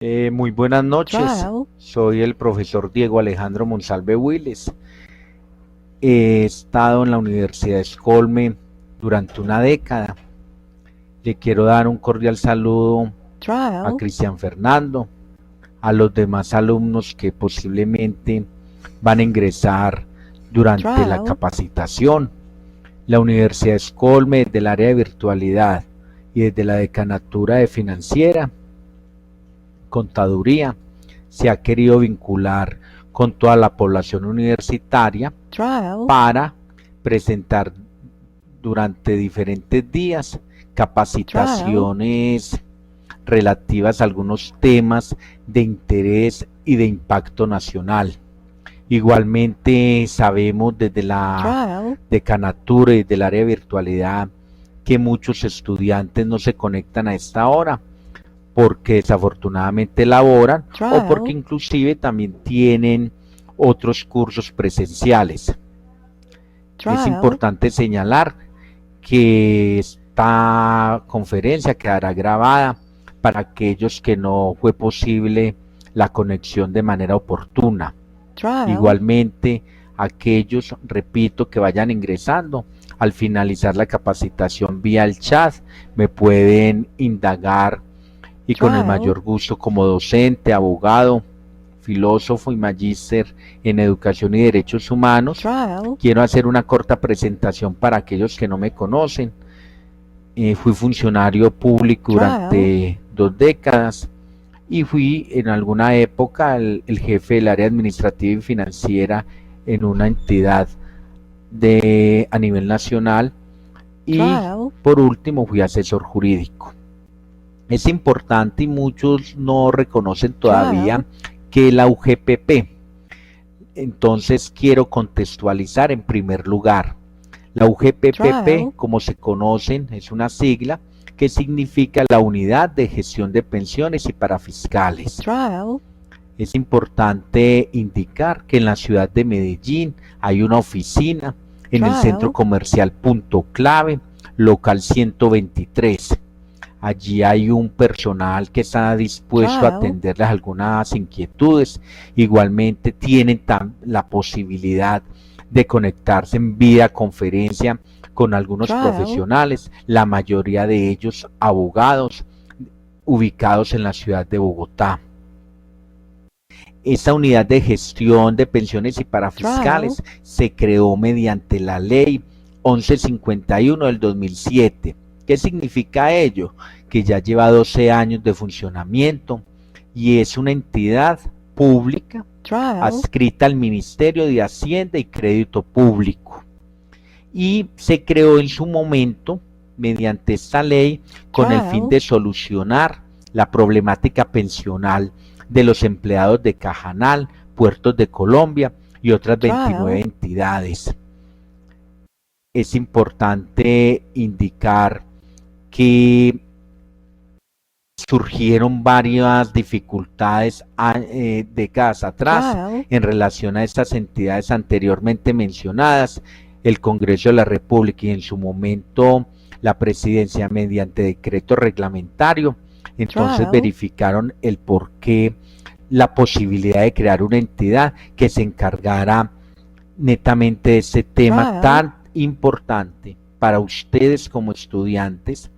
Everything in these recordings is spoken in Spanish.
Muy buenas noches, Trial. soy el profesor Diego Alejandro Monsalve Willes. He estado en la Universidad de Escolme durante una década. Le quiero dar un cordial saludo a Trial. Cristian Fernando, a los demás alumnos que posiblemente van a ingresar durante la Trial. capacitación. La Universidad de Escolme, desde el área de virtualidad y desde la decanatura de financiera, contaduría, se ha querido vincular con toda la población universitaria Trial. para presentar durante diferentes días capacitaciones relativas a algunos temas de interés y de impacto nacional. Igualmente sabemos desde la Trial. decanatura y del área de virtualidad que muchos estudiantes no se conectan a esta hora porque desafortunadamente laboran o porque Trial. inclusive también tienen otros cursos presenciales. Es Trial. importante señalar que esta conferencia quedará grabada para aquellos que no fue posible la conexión de manera oportuna. Trial. Igualmente, aquellos, repito, que vayan ingresando, al finalizar la capacitación vía el chat, me pueden indagar y con el mayor gusto como docente, abogado, filósofo y magíster en educación y derechos humanos. Trial. Quiero hacer una corta presentación para aquellos que no me conocen. Fui funcionario público durante 2 décadas y fui en alguna época el jefe del área administrativa y financiera en una entidad a nivel nacional y por último fui asesor jurídico. Es importante y muchos no reconocen todavía que la UGPP. Entonces quiero contextualizar en primer lugar. La UGPP, como se conocen, es una sigla que significa la Unidad de Gestión de Pensiones y Parafiscales. Es importante indicar que en la ciudad de Medellín hay una oficina en el centro comercial Punto Clave, local 123. Allí hay un personal que está dispuesto a atenderles algunas inquietudes. Igualmente tienen la posibilidad de conectarse en videoconferencia con algunos profesionales, la mayoría de ellos abogados, ubicados en la ciudad de Bogotá. Esta unidad de gestión de pensiones y parafiscales se creó mediante la ley 1151 del 2007. ¿Qué significa ello? Que ya lleva 12 años de funcionamiento y es una entidad pública adscrita al Ministerio de Hacienda y Crédito Público. Y se creó en su momento mediante esta ley con el fin de solucionar la problemática pensional de los empleados de Cajanal, Puertos de Colombia y otras 29 entidades. Es importante indicar que surgieron varias dificultades décadas atrás en relación a estas entidades anteriormente mencionadas. El Congreso de la República y en su momento la Presidencia mediante decreto reglamentario, entonces verificaron el porqué, la posibilidad de crear una entidad que se encargara netamente de este tema tan importante para ustedes como estudiantes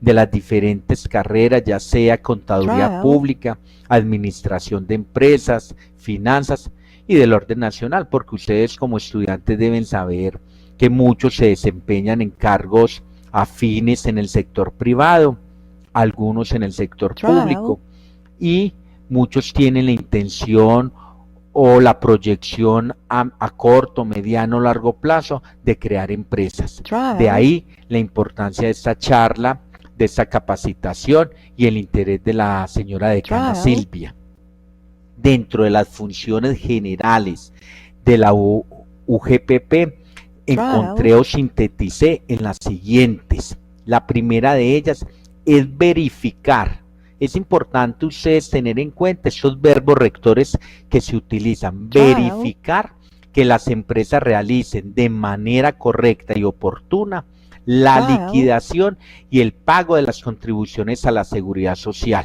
de las diferentes carreras, ya sea contaduría pública, administración de empresas, finanzas y del orden nacional, porque ustedes como estudiantes deben saber que muchos se desempeñan en cargos afines en el sector privado, algunos en el sector público y muchos tienen la intención o la proyección a corto, mediano, largo plazo de crear empresas. De ahí la importancia de esta charla, de esta capacitación y el interés de la señora decana Silvia. Dentro de las funciones generales de la UGPP encontré o sinteticé en las siguientes. La primera de ellas es verificar. Es importante ustedes tener en cuenta estos verbos rectores que se utilizan. Verificar que las empresas realicen de manera correcta y oportuna la liquidación y el pago de las contribuciones a la seguridad social.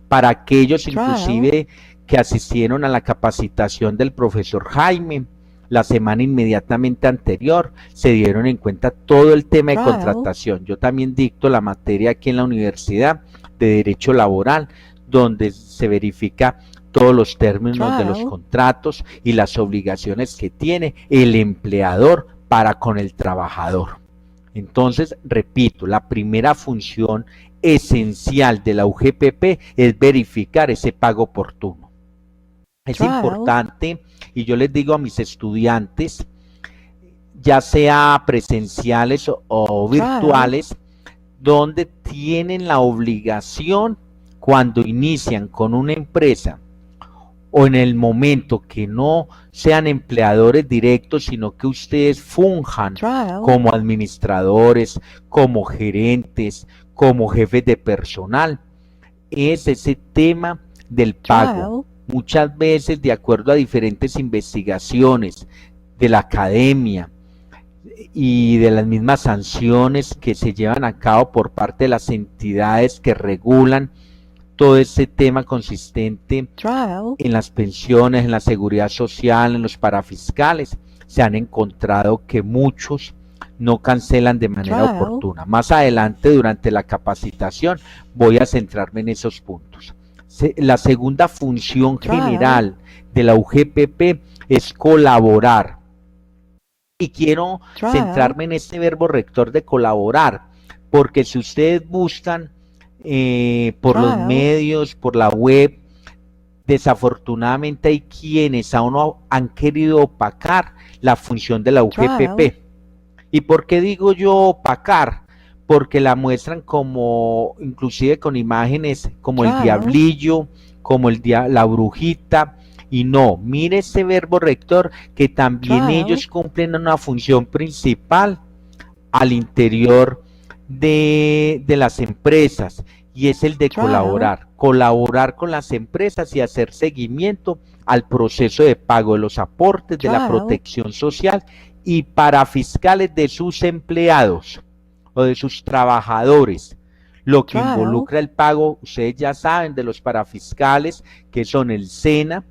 Para aquellos inclusive que asistieron a la capacitación del profesor Jaime la semana inmediatamente anterior, se dieron en cuenta todo el tema de contratación. Yo también dicto la materia aquí en la universidad de Derecho Laboral, donde se verifica todos los términos de los contratos y las obligaciones que tiene el empleador para con el trabajador. Entonces, repito, la primera función esencial de la UGPP es verificar ese pago oportuno. Es importante, y yo les digo a mis estudiantes, ya sea presenciales o virtuales, donde tienen la obligación cuando inician con una empresa o en el momento que no sean empleadores directos, sino que ustedes funjan como administradores, como gerentes, como jefes de personal, es ese tema del pago. Muchas veces, de acuerdo a diferentes investigaciones de la academia y de las mismas sanciones que se llevan a cabo por parte de las entidades que regulan todo ese tema consistente en las pensiones, en la seguridad social, en los parafiscales, se han encontrado que muchos no cancelan de manera oportuna. Más adelante, durante la capacitación, voy a centrarme en esos puntos. La segunda función general de la UGPP es colaborar. Y quiero centrarme en este verbo rector de colaborar, porque si ustedes buscan por los medios, por la web, desafortunadamente hay quienes aún no han querido opacar la función de la UGPP. ¿Y por qué digo yo opacar? Porque la muestran como, inclusive con imágenes como el diablillo, como la brujita, y no, mire ese verbo rector que también ellos cumplen una función principal al interior de las empresas, y es el de colaborar con las empresas y hacer seguimiento al proceso de pago de los aportes de la protección social y parafiscales de sus empleados o de sus trabajadores, lo que involucra el pago, ustedes ya saben, de los parafiscales, que son el SENA,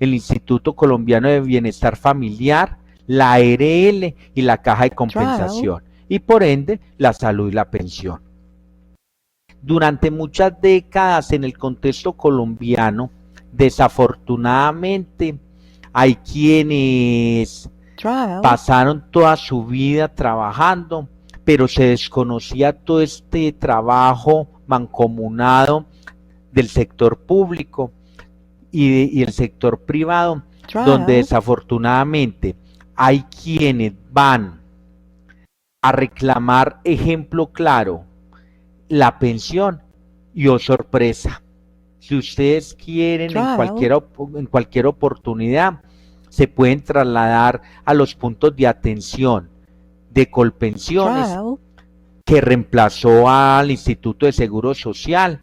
el Instituto Colombiano de Bienestar Familiar, la ARL y la Caja de Compensación, y por ende la salud y la pensión. Durante muchas décadas en el contexto colombiano, desafortunadamente, hay quienes pasaron toda su vida trabajando, pero se desconocía todo este trabajo mancomunado del sector público y el sector privado, donde desafortunadamente hay quienes van a reclamar, ejemplo claro, la pensión, y oh sorpresa, si ustedes quieren en cualquier oportunidad, se pueden trasladar a los puntos de atención de Colpensiones, que reemplazó al Instituto de Seguro Social,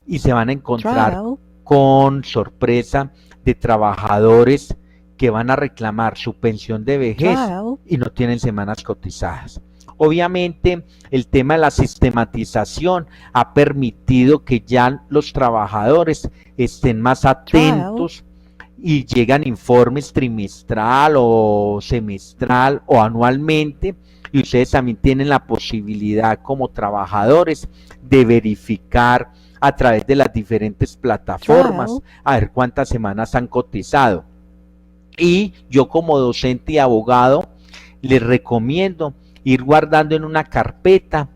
y se van a encontrar con sorpresa de trabajadores que van a reclamar su pensión de vejez y no tienen semanas cotizadas. Obviamente, el tema de la sistematización ha permitido que ya los trabajadores estén más atentos y llegan informes trimestral o semestral o anualmente, y ustedes también tienen la posibilidad como trabajadores de verificar a través de las diferentes plataformas a ver cuántas semanas han cotizado. Y yo como docente y abogado les recomiendo ir guardando en una carpeta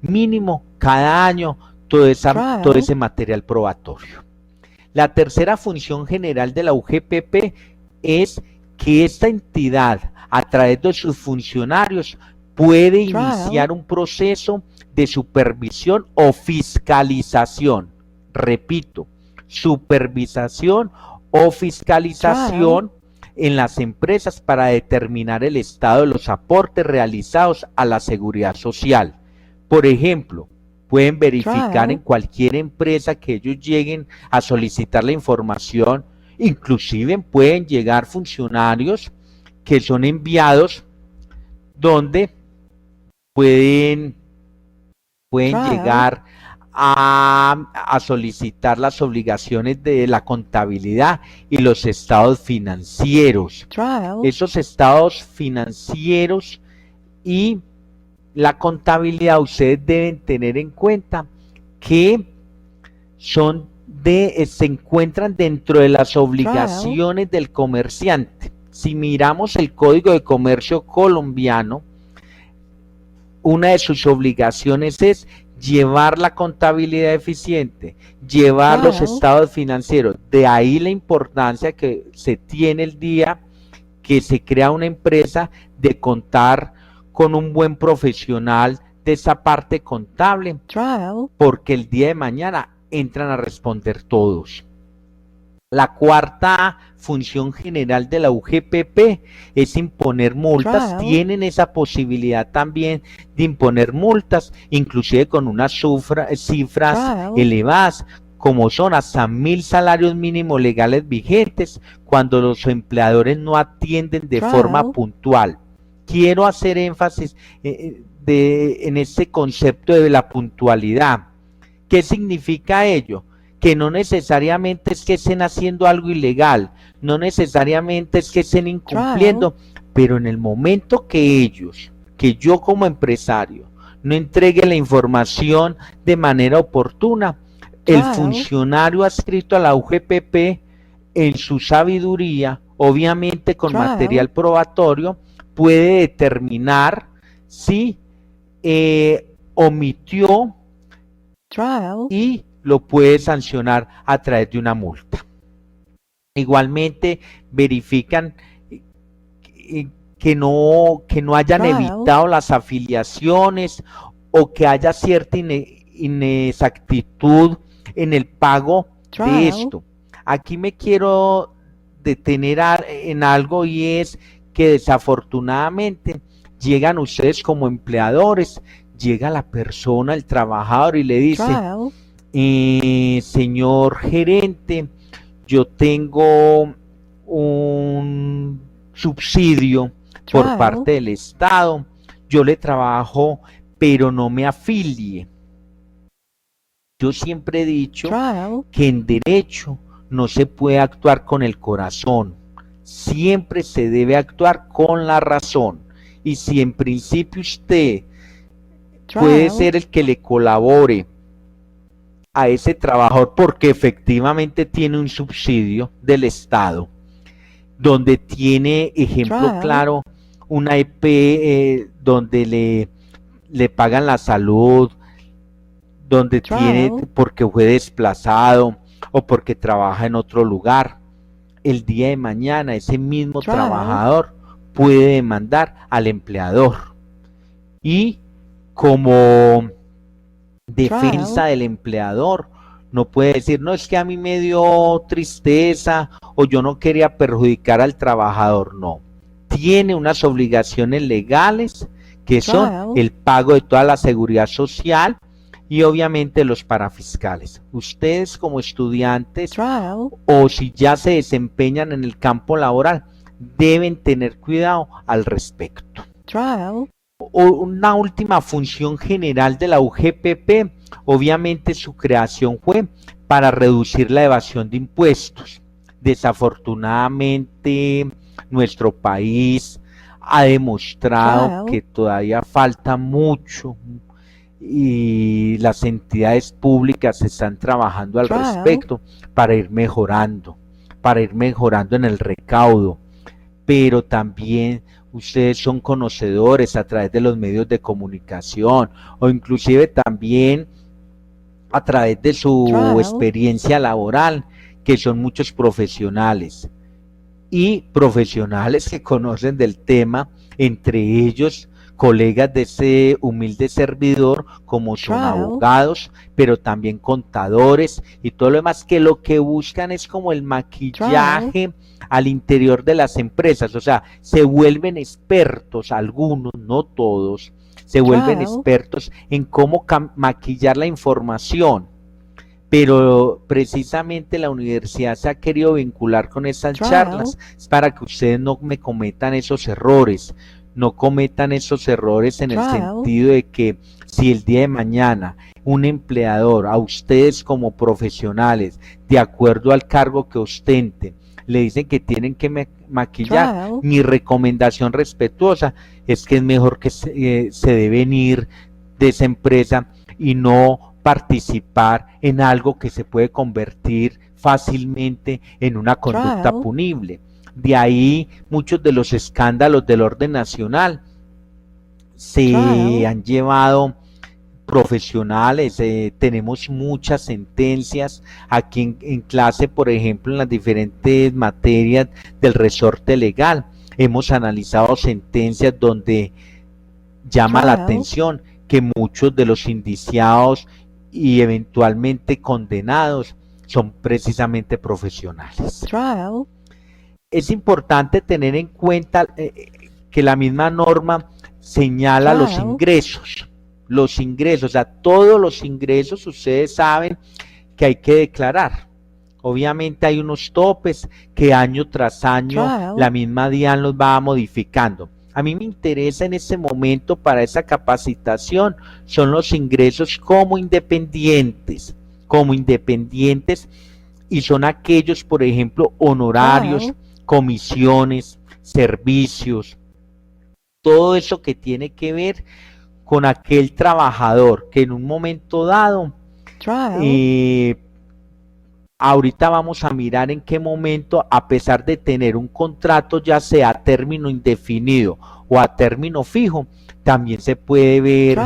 mínimo cada año todo ese material probatorio. La tercera función general de la UGPP es que esta entidad, a través de sus funcionarios, puede iniciar un proceso de supervisión o fiscalización. Repito, supervisación o fiscalización en las empresas para determinar el estado de los aportes realizados a la seguridad social. Por ejemplo, pueden verificar en cualquier empresa que ellos lleguen a solicitar la información, inclusive pueden llegar funcionarios que son enviados donde pueden llegar a solicitar las obligaciones de la contabilidad y los estados financieros. Esos estados financieros y la contabilidad, ustedes deben tener en cuenta que se encuentran dentro de las obligaciones del comerciante. Si miramos el Código de Comercio colombiano, una de sus obligaciones es llevar la contabilidad eficiente, llevar los estados financieros. De ahí la importancia que se tiene el día que se crea una empresa de contar con un buen profesional de esa parte contable, porque el día de mañana entran a responder todos. La cuarta función general de la UGPP es imponer multas. Tienen esa posibilidad también de imponer multas, inclusive con unas cifras elevadas, como son hasta 1.000 salarios mínimos legales vigentes cuando los empleadores no atienden de forma puntual. Quiero hacer énfasis en este concepto de la puntualidad. ¿Qué significa ello? Que no necesariamente es que estén haciendo algo ilegal, no necesariamente es que estén incumpliendo, pero en el momento que yo como empresario, no entregue la información de manera oportuna, el funcionario adscrito a la UGPP, en su sabiduría, obviamente con material probatorio, puede determinar si omitió y lo puede sancionar a través de una multa. Igualmente verifican que no hayan evitado las afiliaciones o que haya cierta inexactitud en el pago de esto. Aquí me quiero detener en algo, y es que desafortunadamente llegan ustedes como empleadores, llega la persona, el trabajador, y le dice: señor gerente, yo tengo un subsidio por parte del Estado, yo le trabajo, pero no me afilie. Yo siempre he dicho que en derecho no se puede actuar con el corazón, siempre se debe actuar con la razón. Y si en principio usted puede ser el que le colabore a ese trabajador porque efectivamente tiene un subsidio del Estado, donde tiene, ejemplo claro, una EP donde le pagan la salud, donde tiene porque fue desplazado o porque trabaja en otro lugar, el día de mañana ese mismo trabajador puede demandar al empleador, y como defensa del empleador no puede decir: no, es que a mí me dio tristeza o yo no quería perjudicar al trabajador. No, tiene unas obligaciones legales que son el pago de toda la seguridad social y obviamente los parafiscales. Ustedes como estudiantes o si ya se desempeñan en el campo laboral deben tener cuidado al respecto. Una última función general de la UGPP, obviamente su creación fue para reducir la evasión de impuestos. Desafortunadamente nuestro país ha demostrado que todavía falta mucho, y las entidades públicas están trabajando al respecto para ir mejorando en el recaudo, pero también ustedes son conocedores a través de los medios de comunicación o inclusive también a través de su experiencia laboral, que son muchos profesionales y profesionales que conocen del tema, entre ellos colegas de ese humilde servidor, como son abogados, pero también contadores y todo lo demás, que lo que buscan es como el maquillaje al interior de las empresas. O sea, se vuelven expertos, algunos, no todos, se vuelven expertos en cómo maquillar la información. Pero precisamente la universidad se ha querido vincular con esas charlas para que ustedes no me cometan esos errores. No cometan esos errores en el sentido de que Si el día de mañana un empleador, a ustedes como profesionales, de acuerdo al cargo que ostenten, le dicen que tienen que maquillar, mi recomendación respetuosa es que es mejor que se deben ir de esa empresa y no participar en algo que se puede convertir fácilmente en una conducta punible. De ahí muchos de los escándalos del orden nacional se han llevado profesionales, tenemos muchas sentencias aquí en clase, por ejemplo, en las diferentes materias del resorte legal. Hemos analizado sentencias donde llama la atención que muchos de los indiciados y eventualmente condenados son precisamente profesionales. Es importante tener en cuenta que la misma norma señala los ingresos, o sea, todos los ingresos ustedes saben que hay que declarar. Obviamente hay unos topes que año tras año la misma DIAN los va modificando. A mí me interesa en este momento para esa capacitación son los ingresos como independientes y son aquellos, por ejemplo, honorarios, comisiones, servicios, todo eso que tiene que ver con aquel trabajador que en un momento dado, ahorita vamos a mirar en qué momento, a pesar de tener un contrato ya sea a término indefinido o a término fijo, también se puede ver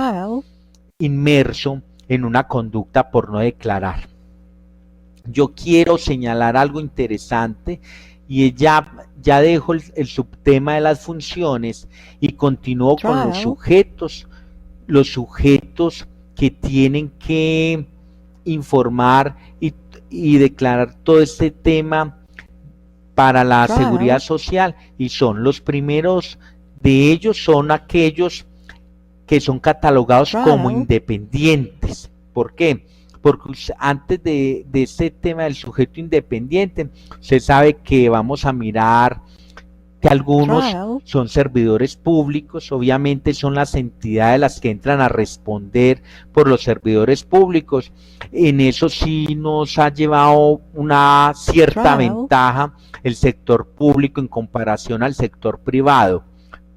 inmerso en una conducta por no declarar. Yo quiero señalar algo interesante y ya dejo el subtema de las funciones y continúo con los sujetos que tienen que informar y declarar todo este tema para la seguridad social, y son los primeros de ellos, son aquellos que son catalogados como independientes. ¿Por qué? Porque antes de este tema del sujeto independiente, se sabe que vamos a mirar que algunos son servidores públicos, obviamente son las entidades las que entran a responder por los servidores públicos. En eso sí nos ha llevado una cierta ventaja el sector público en comparación al sector privado,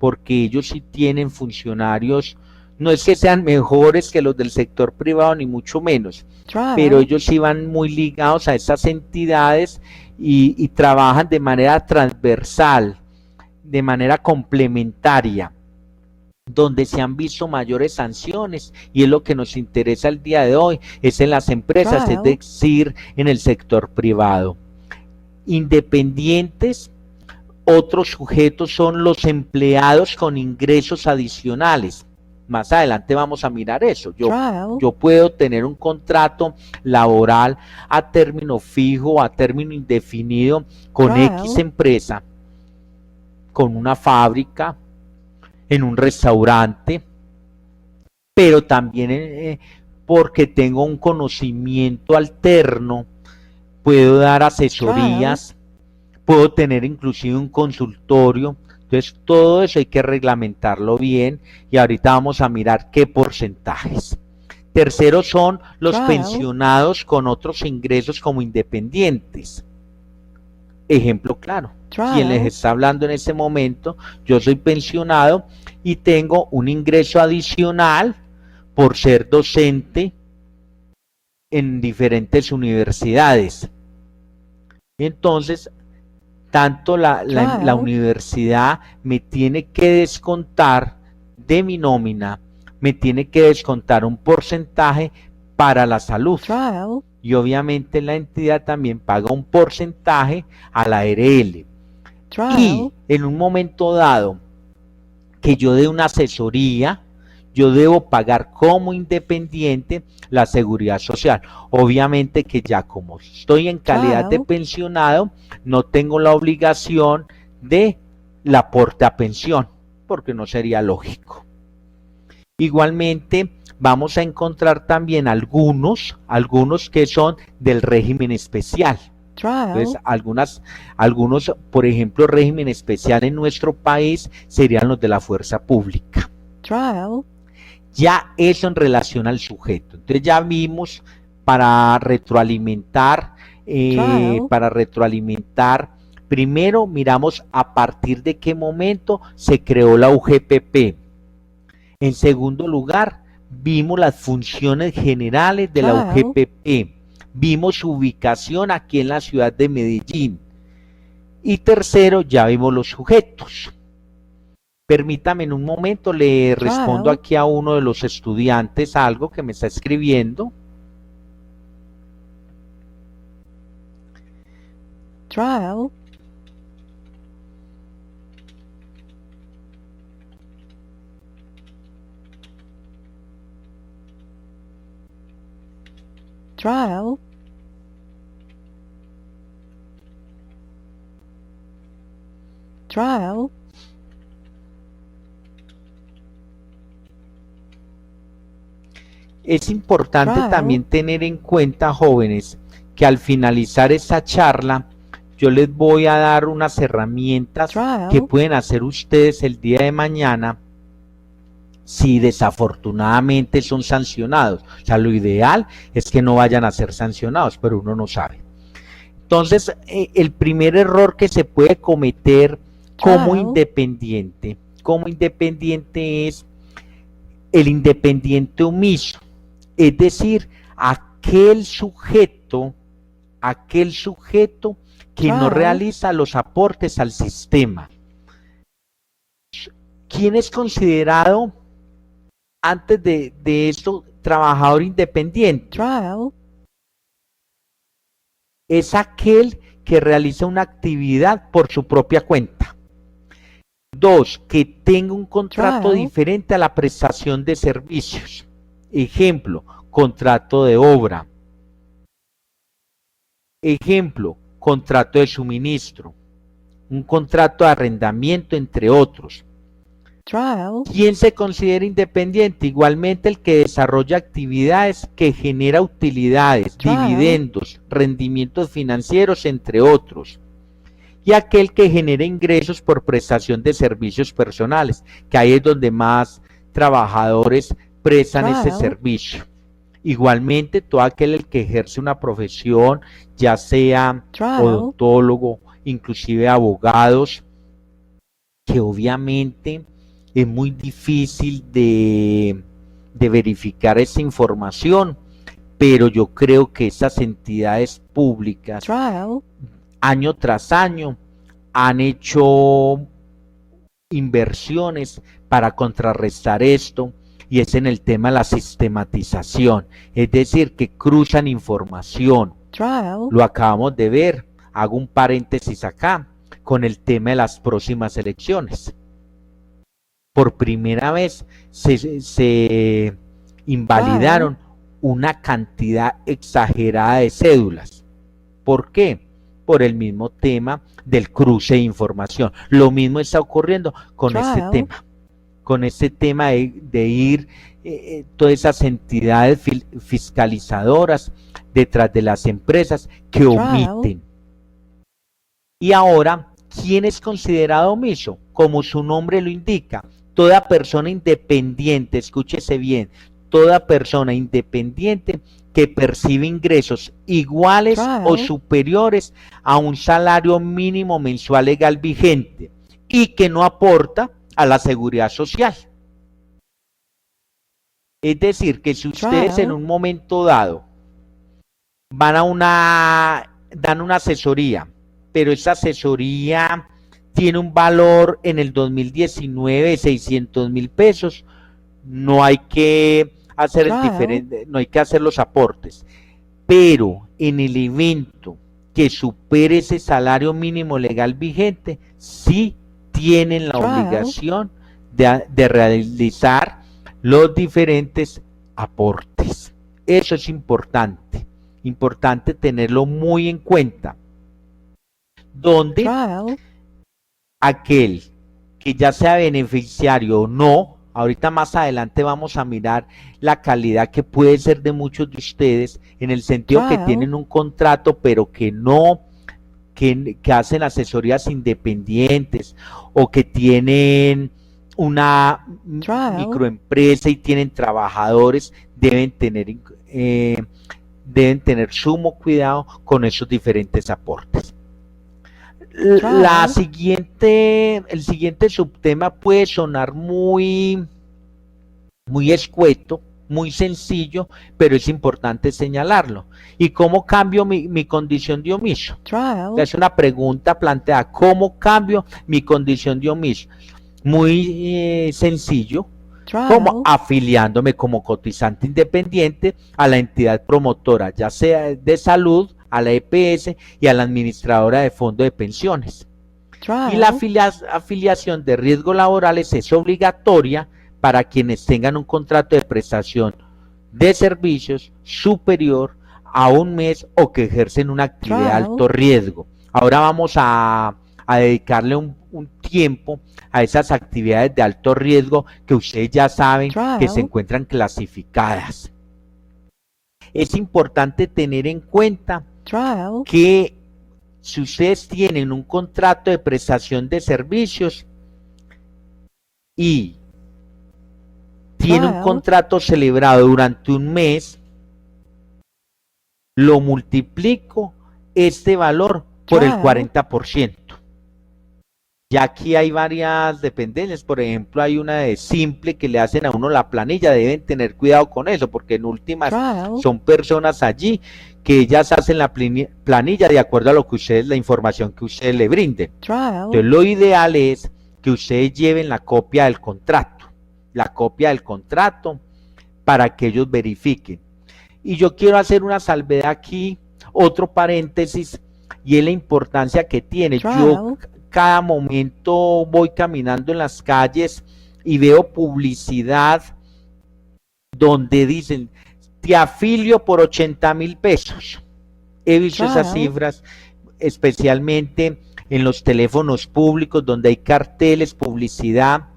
porque ellos sí tienen funcionarios, no es que sean mejores que los del sector privado ni mucho menos, pero ellos sí van muy ligados a esas entidades y trabajan de manera transversal, de manera complementaria, donde se han visto mayores sanciones, y es lo que nos interesa el día de hoy, es en las empresas, es decir, en el sector privado. Independientes, otros sujetos son los empleados con ingresos adicionales. Más adelante vamos a mirar eso. Yo puedo tener un contrato laboral a término fijo, a término indefinido con X empresa, con una fábrica, en un restaurante, pero también porque tengo un conocimiento alterno, puedo dar asesorías, puedo tener inclusive un consultorio. Entonces todo eso hay que reglamentarlo bien y ahorita vamos a mirar qué porcentajes. Tercero son los pensionados con otros ingresos como independientes. Ejemplo claro, quien les está hablando en este momento, yo soy pensionado y tengo un ingreso adicional por ser docente en diferentes universidades. Entonces, tanto la universidad me tiene que descontar de mi nómina, me tiene que descontar un porcentaje para la salud. Y obviamente la entidad también paga un porcentaje a la ARL. Y en un momento dado que yo dé una asesoría, yo debo pagar como independiente la seguridad social. Obviamente que ya como estoy en calidad de pensionado, no tengo la obligación de la aporte a pensión, porque no sería lógico. Igualmente, vamos a encontrar también algunos que son del régimen especial. Entonces, algunos, por ejemplo, régimen especial en nuestro país serían los de la fuerza pública. Ya eso en relación al sujeto. Entonces ya vimos para retroalimentar, primero miramos a partir de qué momento se creó la UGPP. En segundo lugar, vimos las funciones generales de la UGPP. Vimos su ubicación aquí en la ciudad de Medellín. Y tercero, ya vimos los sujetos. Permítame en un momento, le respondo aquí a uno de los estudiantes algo que me está escribiendo. Trial. Trial. Trial. Es importante también tener en cuenta, jóvenes, que al finalizar esta charla, yo les voy a dar unas herramientas que pueden hacer ustedes el día de mañana si desafortunadamente son sancionados. O sea, lo ideal es que no vayan a ser sancionados, pero uno no sabe. Entonces, el primer error que se puede cometer como independiente es el independiente omiso. Es decir, aquel sujeto que no realiza los aportes al sistema. ¿Quién es considerado antes de esto trabajador independiente? Es aquel que realiza una actividad por su propia cuenta. 2, que tenga un contrato diferente a la prestación de servicios. Ejemplo, contrato de obra. Ejemplo, contrato de suministro. Un contrato de arrendamiento, entre otros. ¿Quién se considera independiente? Igualmente el que desarrolla actividades que genera utilidades, dividendos, rendimientos financieros, entre otros. Y aquel que genera ingresos por prestación de servicios personales, que ahí es donde más trabajadores prestan ese servicio. Igualmente, todo aquel que ejerce una profesión, ya sea odontólogo, inclusive abogados, que obviamente es muy difícil de verificar esa información, pero yo creo que esas entidades públicas, año tras año, han hecho inversiones para contrarrestar esto, y es en el tema de la sistematización, es decir, que cruzan información. Lo acabamos de ver, hago un paréntesis acá, con el tema de las próximas elecciones. Por primera vez se invalidaron una cantidad exagerada de cédulas. ¿Por qué? Por el mismo tema del cruce de información. Lo mismo está ocurriendo con este tema de ir todas esas entidades fiscalizadoras detrás de las empresas que omiten. Y ahora, ¿quién es considerado omiso? Como su nombre lo indica, toda persona independiente, escúchese bien, toda persona independiente que percibe ingresos iguales o superiores a un salario mínimo mensual legal vigente y que no aporta a la seguridad social. Es decir, que si ustedes en un momento dado dan una asesoría, pero esa asesoría tiene un valor en el 2019 de 600,000 pesos, no hay que hacer no hay que hacer los aportes, pero en el evento que supere ese salario mínimo legal vigente, sí tienen la obligación de realizar los diferentes aportes. Eso es importante tenerlo muy en cuenta, donde aquel que ya sea beneficiario o no, ahorita más adelante vamos a mirar la calidad que puede ser de muchos de ustedes, en el sentido que tienen un contrato, pero que no, que hacen asesorías independientes, o que tienen una microempresa y tienen trabajadores, deben tener sumo cuidado con esos diferentes aportes. El siguiente subtema puede sonar muy escueto, muy sencillo, pero es importante señalarlo. ¿Y cómo cambio mi condición de omiso? Es una pregunta planteada, ¿cómo cambio mi condición de omiso? Muy sencillo, como afiliándome como cotizante independiente a la entidad promotora, ya sea de salud, a la EPS y a la administradora de fondo de pensiones. Y la afiliación de riesgos laborales es obligatoria para quienes tengan un contrato de prestación de servicios superior a un mes o que ejercen una actividad de alto riesgo. Ahora vamos a dedicarle un tiempo a esas actividades de alto riesgo que ustedes ya saben que se encuentran clasificadas. Es importante tener en cuenta que si ustedes tienen un contrato de prestación de servicios y tienen un contrato celebrado durante un mes, lo multiplico este valor por el 40%. Ya aquí hay varias dependencias, por ejemplo, hay una de simple que le hacen a uno la planilla, deben tener cuidado con eso, porque en últimas son personas allí que ellas hacen la planilla de acuerdo a lo que ustedes, la información que ustedes le brinden. Entonces lo ideal es que ustedes lleven la copia del contrato, para que ellos verifiquen. Y yo quiero hacer una salvedad aquí, otro paréntesis, y es la importancia que tiene. Yo cada momento voy caminando en las calles y veo publicidad donde dicen, te afilio por 80,000 pesos. He visto esas cifras, especialmente en los teléfonos públicos donde hay carteles, publicidad,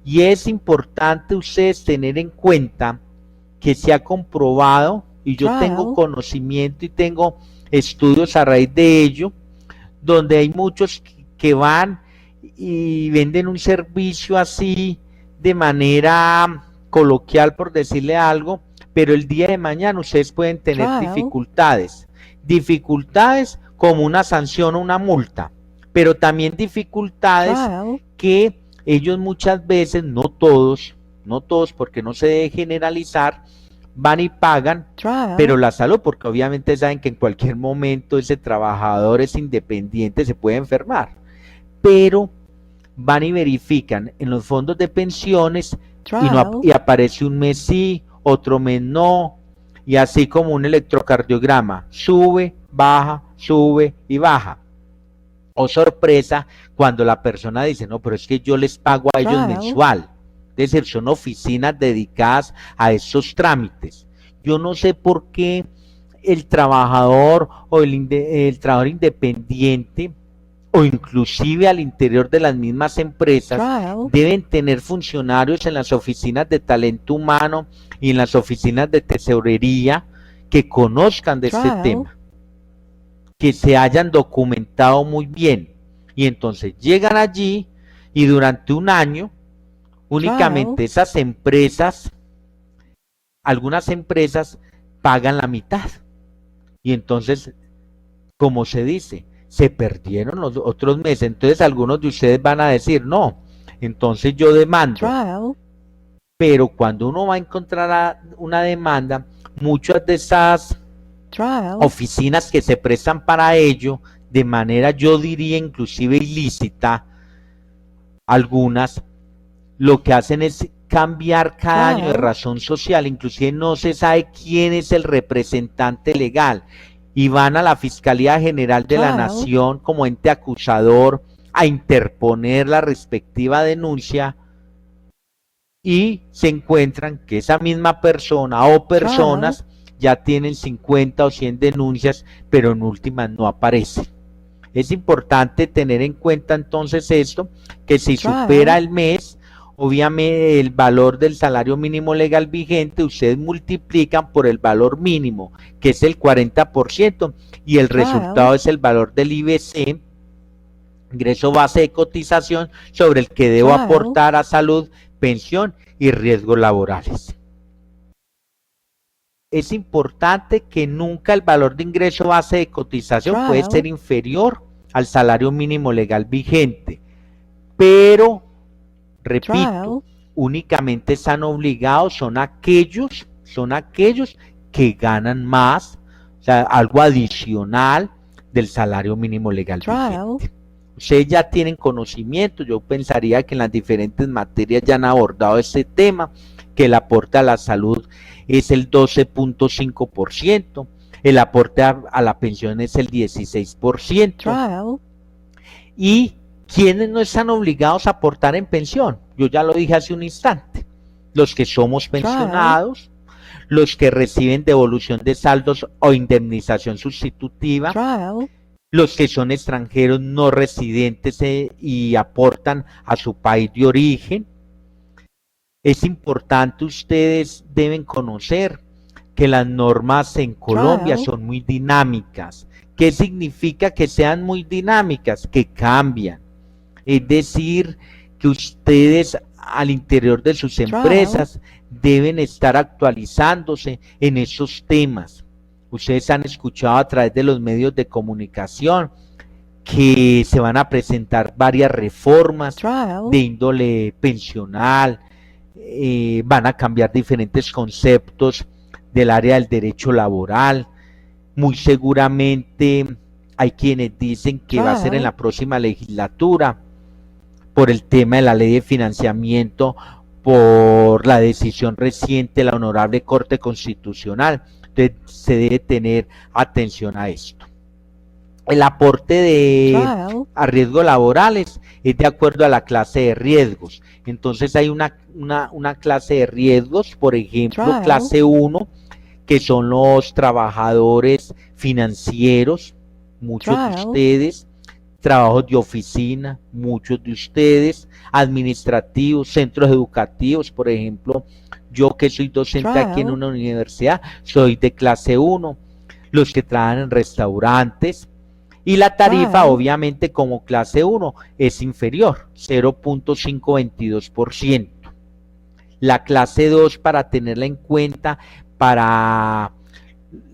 y es importante ustedes tener en cuenta que se ha comprobado, y yo tengo conocimiento y tengo estudios a raíz de ello, donde hay muchos que van y venden un servicio así de manera coloquial, por decirle algo, pero el día de mañana ustedes pueden tener dificultades como una sanción o una multa, pero también dificultades que ellos muchas veces, no todos, porque no se debe generalizar, van y pagan, pero la salud, porque obviamente saben que en cualquier momento ese trabajador es independiente, se puede enfermar, pero van y verifican en los fondos de pensiones y aparece un mes sí, otro mes no, y así como un electrocardiograma, sube, y baja. O sorpresa cuando la persona dice, no, pero es que yo les pago a ellos mensual. Es decir, son oficinas dedicadas a esos trámites. Yo no sé por qué el trabajador o el trabajador independiente o inclusive al interior de las mismas empresas deben tener funcionarios en las oficinas de talento humano y en las oficinas de tesorería que conozcan de este tema, que se hayan documentado muy bien, y entonces llegan allí y durante un año únicamente esas empresas, algunas empresas pagan la mitad, y entonces, como se dice, se perdieron los otros meses. Entonces algunos de ustedes van a decir, no, entonces yo demando, pero cuando uno va a encontrar una demanda, muchas de esas oficinas que se prestan para ello, de manera yo diría inclusive ilícita, algunas lo que hacen es cambiar cada año de razón social, inclusive no se sabe quién es el representante legal, y van a la Fiscalía General de la Nación como ente acusador a interponer la respectiva denuncia, y se encuentran que esa misma persona o personas ya tienen 50 o 100 denuncias, pero en últimas no aparecen. Es importante tener en cuenta entonces esto, que si supera el mes, obviamente el valor del salario mínimo legal vigente, ustedes multiplican por el valor mínimo, que es el 40%, y el resultado es el valor del IBC, ingreso base de cotización sobre el que debo aportar a salud, pensión y riesgos laborales. Es importante que nunca el valor de ingreso base de cotización puede ser inferior al salario mínimo legal vigente, pero, repito, únicamente están obligados son aquellos que ganan más, o sea, algo adicional del salario mínimo legal vigente. Ustedes ya tienen conocimiento, yo pensaría que en las diferentes materias ya han abordado este tema, que el aporte a la salud es el 12.5%, el aporte a la pensión es el 16%, y ¿quiénes no están obligados a aportar en pensión? Yo ya lo dije hace un instante, los que somos pensionados, los que reciben devolución de saldos o indemnización sustitutiva, los que son extranjeros no residentes y aportan a su país de origen. Es importante, ustedes deben conocer que las normas en Colombia son muy dinámicas. ¿Qué significa que sean muy dinámicas? Que cambian. Es decir, que ustedes al interior de sus empresas deben estar actualizándose en esos temas. Ustedes han escuchado a través de los medios de comunicación que se van a presentar varias reformas de índole pensional, van a cambiar diferentes conceptos del área del derecho laboral. Muy seguramente hay quienes dicen que va a ser en la próxima legislatura por el tema de la ley de financiamiento, por la decisión reciente de la Honorable Corte Constitucional. Entonces se debe tener atención a esto. El aporte a riesgos laborales es de acuerdo a la clase de riesgos. Entonces hay una clase de riesgos, por ejemplo, clase 1, que son los trabajadores financieros, muchos de ustedes, trabajos de oficina, muchos de ustedes, administrativos, centros educativos, por ejemplo, yo que soy docente aquí en una universidad, soy de clase 1, los que trabajan en restaurantes, y la tarifa obviamente como clase 1 es inferior, 0.522%. La clase 2, para tenerla en cuenta para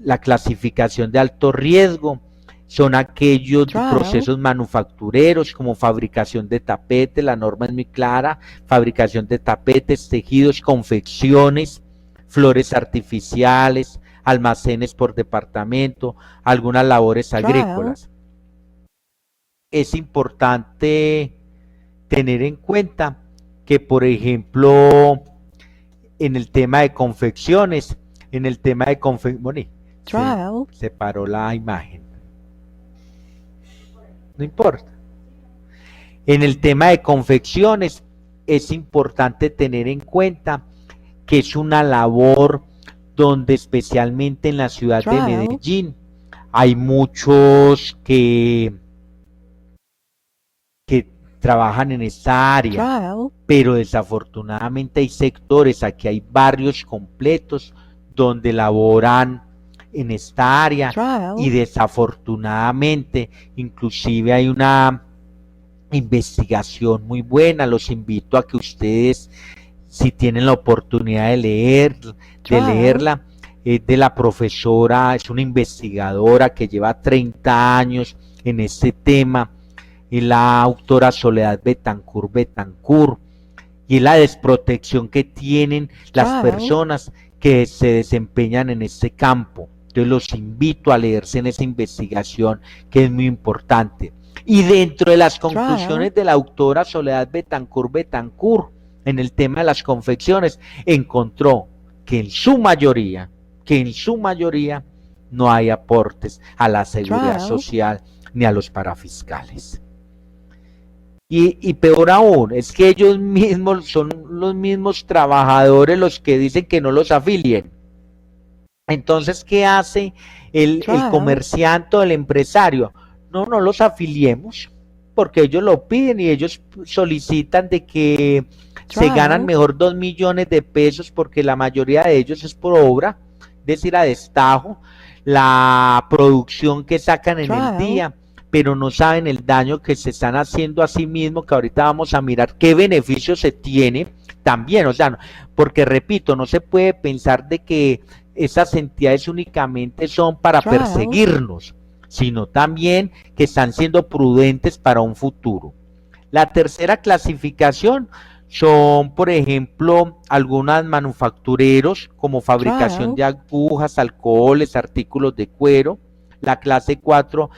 la clasificación de alto riesgo, son aquellos procesos manufactureros como fabricación de tapetes, la norma es muy clara, fabricación de tapetes, tejidos, confecciones, flores artificiales, almacenes por departamento, algunas labores agrícolas. Es importante tener en cuenta que, por ejemplo, en el tema de confecciones, bueno, se paró la imagen. No importa. En el tema de confecciones es importante tener en cuenta que es una labor donde especialmente en la ciudad de Medellín hay muchos que trabajan en esta área, pero desafortunadamente hay sectores, aquí hay barrios completos donde laboran en esta área y desafortunadamente inclusive hay una investigación muy buena. Los invito a que ustedes, si tienen la oportunidad de leerla, es de la profesora, es una investigadora que lleva 30 años en este tema, y la autora Soledad Betancourt, y la desprotección que tienen las personas que se desempeñan en este campo. Entonces los invito a leerse en esa investigación, que es muy importante. Y dentro de las conclusiones de la autora Soledad Betancourt, en el tema de las confecciones, encontró que en su mayoría no hay aportes a la seguridad social ni a los parafiscales. Y peor aún, es que ellos mismos son los mismos trabajadores los que dicen que no los afilien. Entonces, ¿qué hace el comerciante o el empresario? No los afiliemos, porque ellos lo piden y ellos solicitan de que se ganan mejor 2 millones de pesos, porque la mayoría de ellos es por obra, es decir, a destajo, la producción que sacan en el día, pero no saben el daño que se están haciendo a sí mismos, que ahorita vamos a mirar qué beneficios se tiene también, o sea, porque repito, no se puede pensar de que esas entidades únicamente son para perseguirnos, sino también que están siendo prudentes para un futuro. La tercera clasificación son, por ejemplo, algunos manufactureros como fabricación de agujas, alcoholes, artículos de cuero. La clase 4,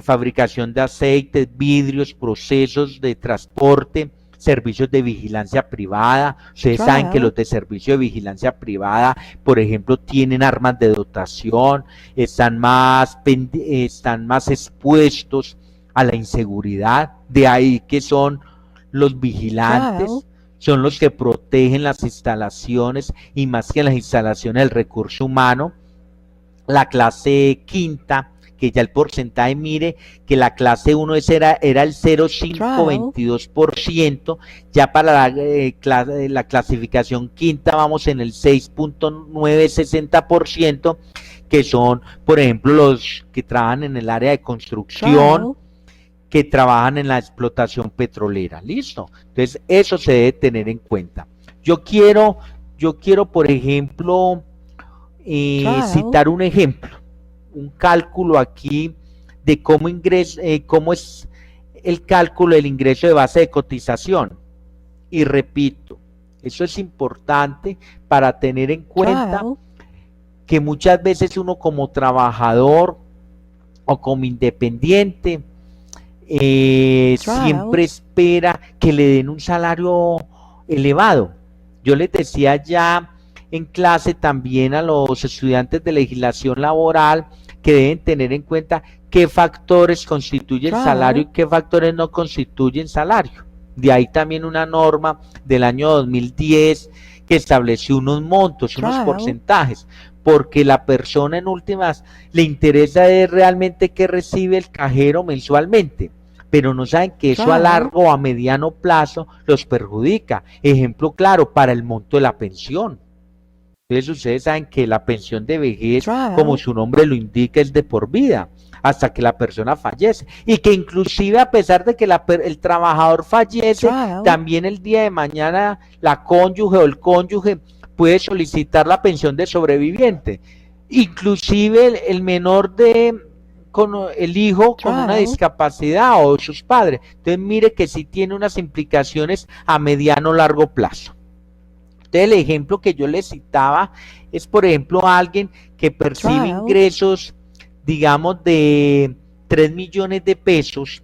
fabricación de aceites, vidrios, procesos de transporte, servicios de vigilancia privada. Ustedes saben que los de servicio de vigilancia privada, por ejemplo, tienen armas de dotación, están más expuestos a la inseguridad, de ahí que son los vigilantes, son los que protegen las instalaciones y más que las instalaciones del recurso humano. La clase quinta, que ya el porcentaje, mire, que la clase 1 era el 0,522%, ya para la clasificación quinta vamos en el 6,960%, que son, por ejemplo, los que trabajan en el área de construcción, que trabajan en la explotación petrolera, ¿listo? Entonces, eso se debe tener en cuenta. Yo quiero, por ejemplo, citar un ejemplo, un cálculo aquí de cómo es el cálculo del ingreso de base de cotización. Y repito, eso es importante para tener en cuenta que muchas veces uno como trabajador o como independiente siempre espera que le den un salario elevado. Yo les decía ya en clase también a los estudiantes de legislación laboral que deben tener en cuenta qué factores constituyen salario y qué factores no constituyen salario. De ahí también una norma del año 2010 que estableció unos montos, unos porcentajes, porque la persona en últimas le interesa es realmente qué recibe el cajero mensualmente, pero no saben que eso a largo o a mediano plazo los perjudica. Ejemplo claro, para el monto de la pensión. Entonces ustedes saben que la pensión de vejez, como su nombre lo indica, es de por vida, hasta que la persona fallece, y que inclusive a pesar de que el trabajador fallece, también el día de mañana la cónyuge o el cónyuge puede solicitar la pensión de sobreviviente, inclusive el menor con el hijo con una discapacidad o sus padres. Entonces mire que sí tiene unas implicaciones a mediano o largo plazo. Entonces el ejemplo que yo les citaba es, por ejemplo, alguien que percibe ingresos, digamos, de 3 millones de pesos,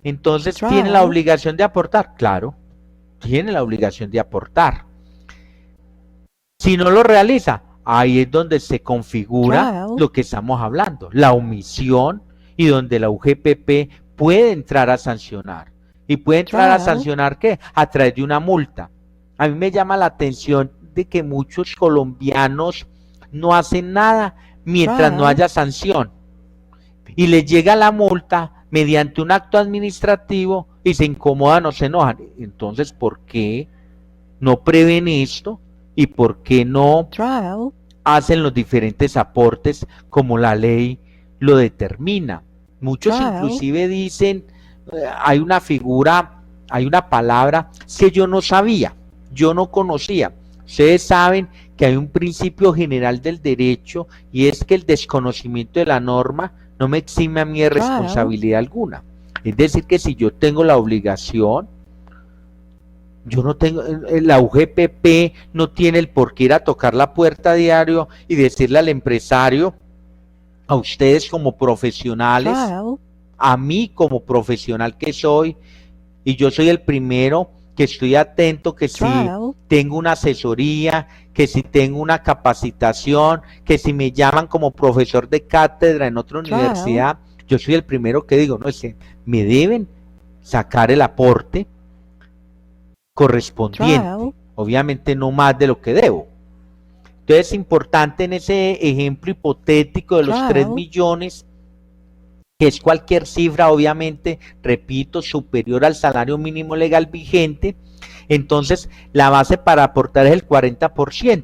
entonces tiene la obligación de aportar. Claro, tiene la obligación de aportar. Si no lo realiza, ahí es donde se configura lo que estamos hablando, la omisión, y donde la UGPP puede entrar a sancionar. ¿Y puede entrar a sancionar qué? A través de una multa. A mí me llama la atención de que muchos colombianos no hacen nada mientras no haya sanción. Y les llega la multa mediante un acto administrativo y se incomodan o se enojan. Entonces, ¿por qué no prevén esto? ¿Y por qué no hacen los diferentes aportes como la ley lo determina? Muchos inclusive dicen, hay una figura, hay una palabra que yo no sabía, yo no conocía. Ustedes saben que hay un principio general del derecho y es que el desconocimiento de la norma no me exime a mí de responsabilidad alguna. Es decir, que si yo tengo la obligación, yo no tengo, la UGPP no tiene el por qué ir a tocar la puerta a diario y decirle al empresario, a ustedes como profesionales, a mí como profesional que soy, y yo soy el primero que estoy atento, que si tengo una asesoría, que si tengo una capacitación, que si me llaman como profesor de cátedra en otra universidad, yo soy el primero que digo, no, es que me deben sacar el aporte correspondiente, obviamente no más de lo que debo. Entonces es importante en ese ejemplo hipotético de los 3 millones, que es cualquier cifra, obviamente, repito, superior al salario mínimo legal vigente, entonces la base para aportar es el 40%.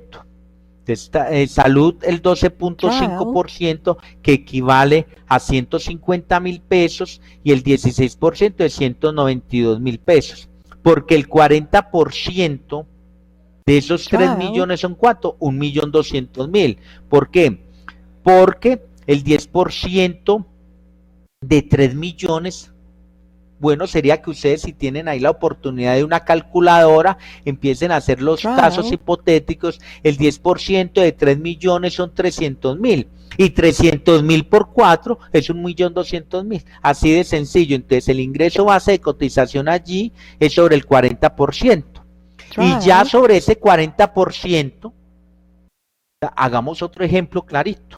Entonces, salud el 12.5%, que equivale a 150.000 pesos, y el 16% de 192.000 pesos. Porque el 40% de esos 3 millones son ¿cuánto? 1.200.000. ¿Por qué? Porque el 10% de 3 millones, bueno, sería que ustedes, si tienen ahí la oportunidad de una calculadora, empiecen a hacer los casos hipotéticos. El 10% de 3 millones son 300.000, y 300.000 por 4 es 1.200.000, así de sencillo. Entonces el ingreso base de cotización allí es sobre el 40%, y ya sobre ese 40%, hagamos otro ejemplo clarito.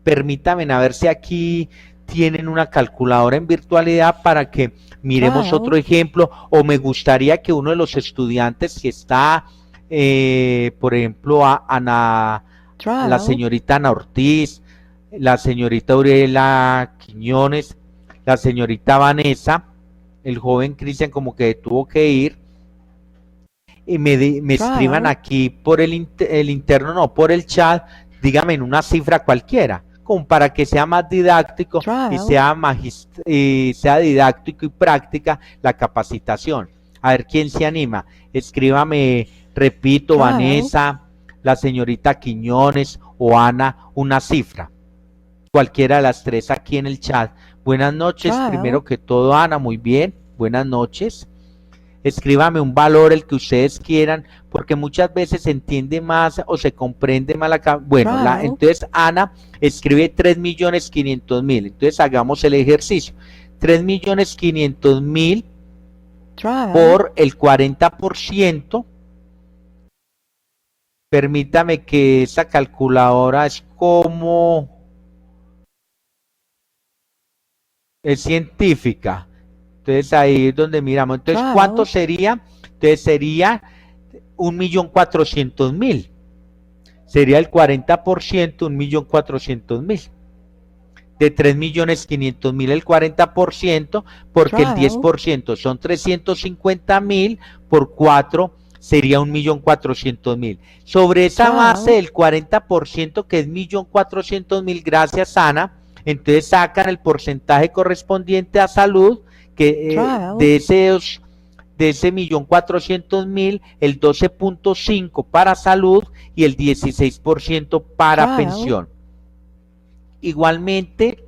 Permítanme a ver si aquí tienen una calculadora en virtualidad para que miremos otro ejemplo, o me gustaría que uno de los estudiantes que está, por ejemplo, la señorita Ana Ortiz, la señorita Aurela Quiñones, la señorita Vanessa, el joven Cristian como que tuvo que ir, y me escriban aquí por el interno, no, por el chat, dígame en una cifra cualquiera, como para que sea más didáctico y sea didáctico y práctica la capacitación. A ver quién se anima. Escríbame, repito, Vanessa, la señorita Quiñones o Ana, una cifra. Cualquiera de las tres aquí en el chat. Buenas noches, primero que todo, Ana, muy bien, buenas noches. Escríbame un valor, el que ustedes quieran, porque muchas veces se entiende más o se comprende más la... Bueno, entonces Ana escribe 3.500.000. Entonces hagamos el ejercicio. 3.500.000 por el 40%. Permítame que esa calculadora es científica. Entonces ahí es donde miramos. Entonces, ¿cuánto sería? Entonces sería 1.400.000. Sería el 40%, 1.400.000. De 3.500.000 el 40%, porque el 10% son 350.000 por 4 sería 1.400.000. Sobre esa base del 40%, que es 1.400.000, gracias Ana, entonces sacan el porcentaje correspondiente a salud, que de ese 1.400.000, el 12.5 para salud y el 16% para pensión. Igualmente,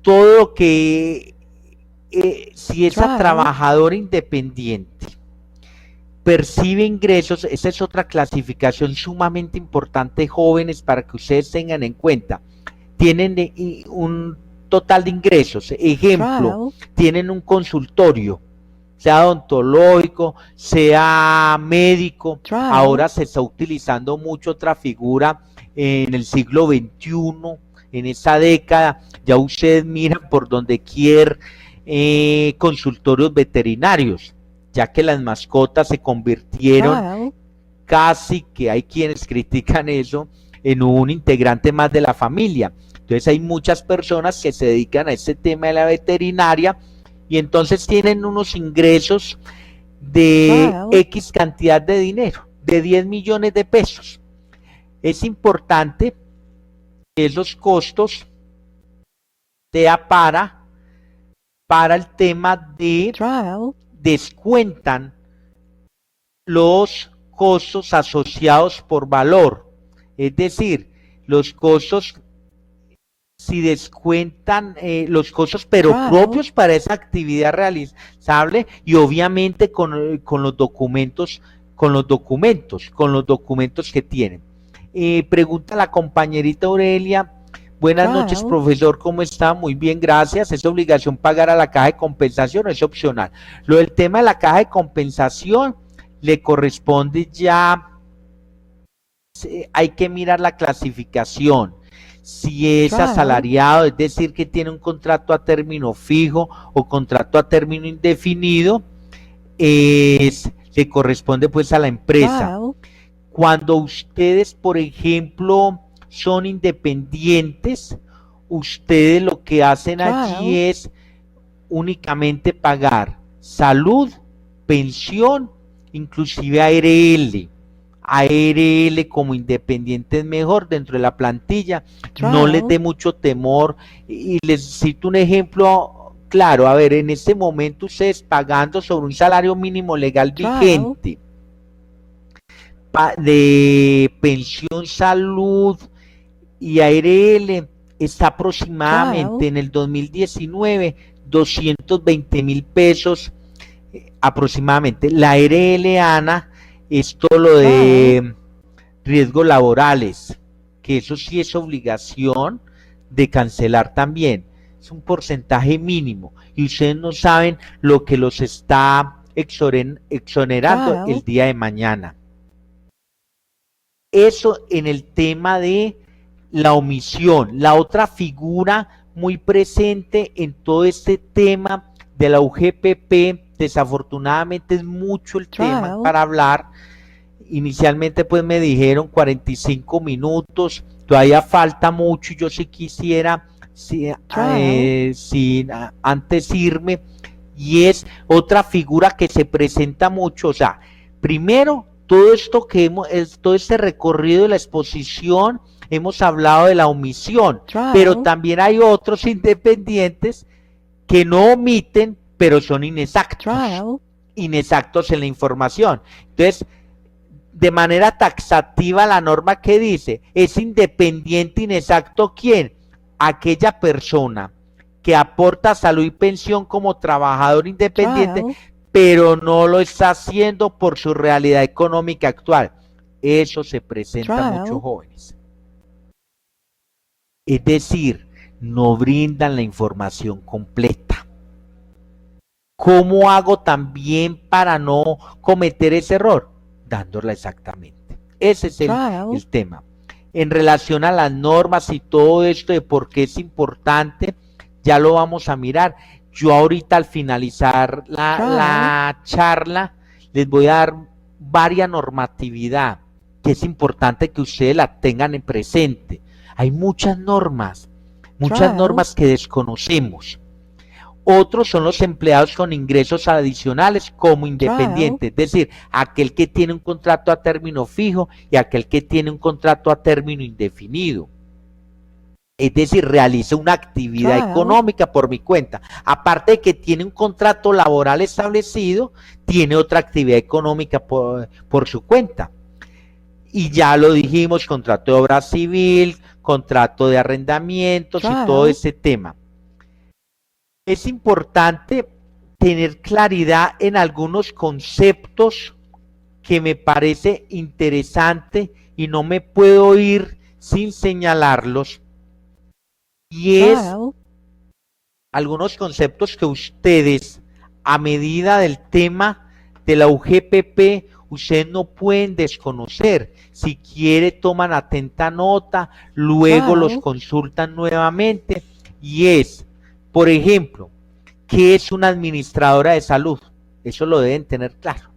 todo lo que si esa trabajadora independiente percibe ingresos, esa es otra clasificación sumamente importante, jóvenes, para que ustedes tengan en cuenta. Tienen un total de ingresos, ejemplo, tienen un consultorio, sea odontológico, sea médico. Ahora se está utilizando mucho otra figura en el siglo XXI, en esa década, ya ustedes miran por donde quiera consultorios veterinarios, ya que las mascotas se convirtieron casi, que hay quienes critican eso, en un integrante más de la familia. Entonces hay muchas personas que se dedican a este tema de la veterinaria, y entonces tienen unos ingresos de X cantidad de dinero, de 10 millones de pesos. Es importante que esos costos sea para el tema de descuentan los costos asociados por valor, es decir, los costos, si descuentan los costos, pero propios para esa actividad realizable, y obviamente con los documentos que tienen. Pregunta la compañerita Aurelia: buenas noches, profesor, ¿cómo está? Muy bien, gracias. ¿Es obligación pagar a la caja de compensación o es opcional? Lo del tema de la caja de compensación le corresponde ya, hay que mirar la clasificación. Si es asalariado, es decir, que tiene un contrato a término fijo o contrato a término indefinido, le corresponde pues a la empresa. Cuando ustedes, por ejemplo, son independientes, ustedes lo que hacen allí es únicamente pagar salud, pensión, inclusive ARL. ARL como independiente es mejor dentro de la plantilla, no les dé mucho temor. Y les cito un ejemplo claro, a ver, en este momento ustedes pagando sobre un salario mínimo legal vigente de pensión, salud y ARL está aproximadamente en el 2019 220.000 pesos aproximadamente. La ARL, Ana, es todo lo de riesgos laborales, que eso sí es obligación de cancelar también. Es un porcentaje mínimo y ustedes no saben lo que los está exonerando el día de mañana. Eso en el tema de la omisión. La otra figura muy presente en todo este tema de la UGPP, desafortunadamente es mucho el tema para hablar. Inicialmente pues me dijeron 45 minutos, todavía falta mucho y yo sí quisiera antes irme, y es otra figura que se presenta mucho. O sea, primero, todo esto que todo este recorrido de la exposición, hemos hablado de la omisión, pero también hay otros independientes que no omiten, pero son inexactos en la información. Entonces, de manera taxativa, la norma que dice, es independiente inexacto, ¿quién? Aquella persona que aporta salud y pensión como trabajador independiente, pero no lo está haciendo por su realidad económica actual. Eso se presenta a muchos jóvenes. Es decir, no brindan la información completa. ¿Cómo hago también para no cometer ese error? Dándola exactamente. Ese es el tema. En relación a las normas y todo esto de por qué es importante, ya lo vamos a mirar. Yo ahorita al finalizar la charla les voy a dar varias normatividad que es importante que ustedes la tengan en presente. Hay muchas normas que desconocemos. Otros son los empleados con ingresos adicionales como independientes, es decir, aquel que tiene un contrato a término fijo y aquel que tiene un contrato a término indefinido. Es decir, realiza una actividad económica por mi cuenta. Aparte de que tiene un contrato laboral establecido, tiene otra actividad económica por su cuenta. Y ya lo dijimos, contrato de obra civil, contrato de arrendamientos y todo ese tema. Es importante tener claridad en algunos conceptos que me parece interesante y no me puedo ir sin señalarlos. Y es algunos conceptos que ustedes, a medida del tema de la UGPP, ustedes no pueden desconocer. Si quiere, toman atenta nota, luego los consultan nuevamente. Y es, por ejemplo, ¿qué es una administradora de salud? Eso lo deben tener claro.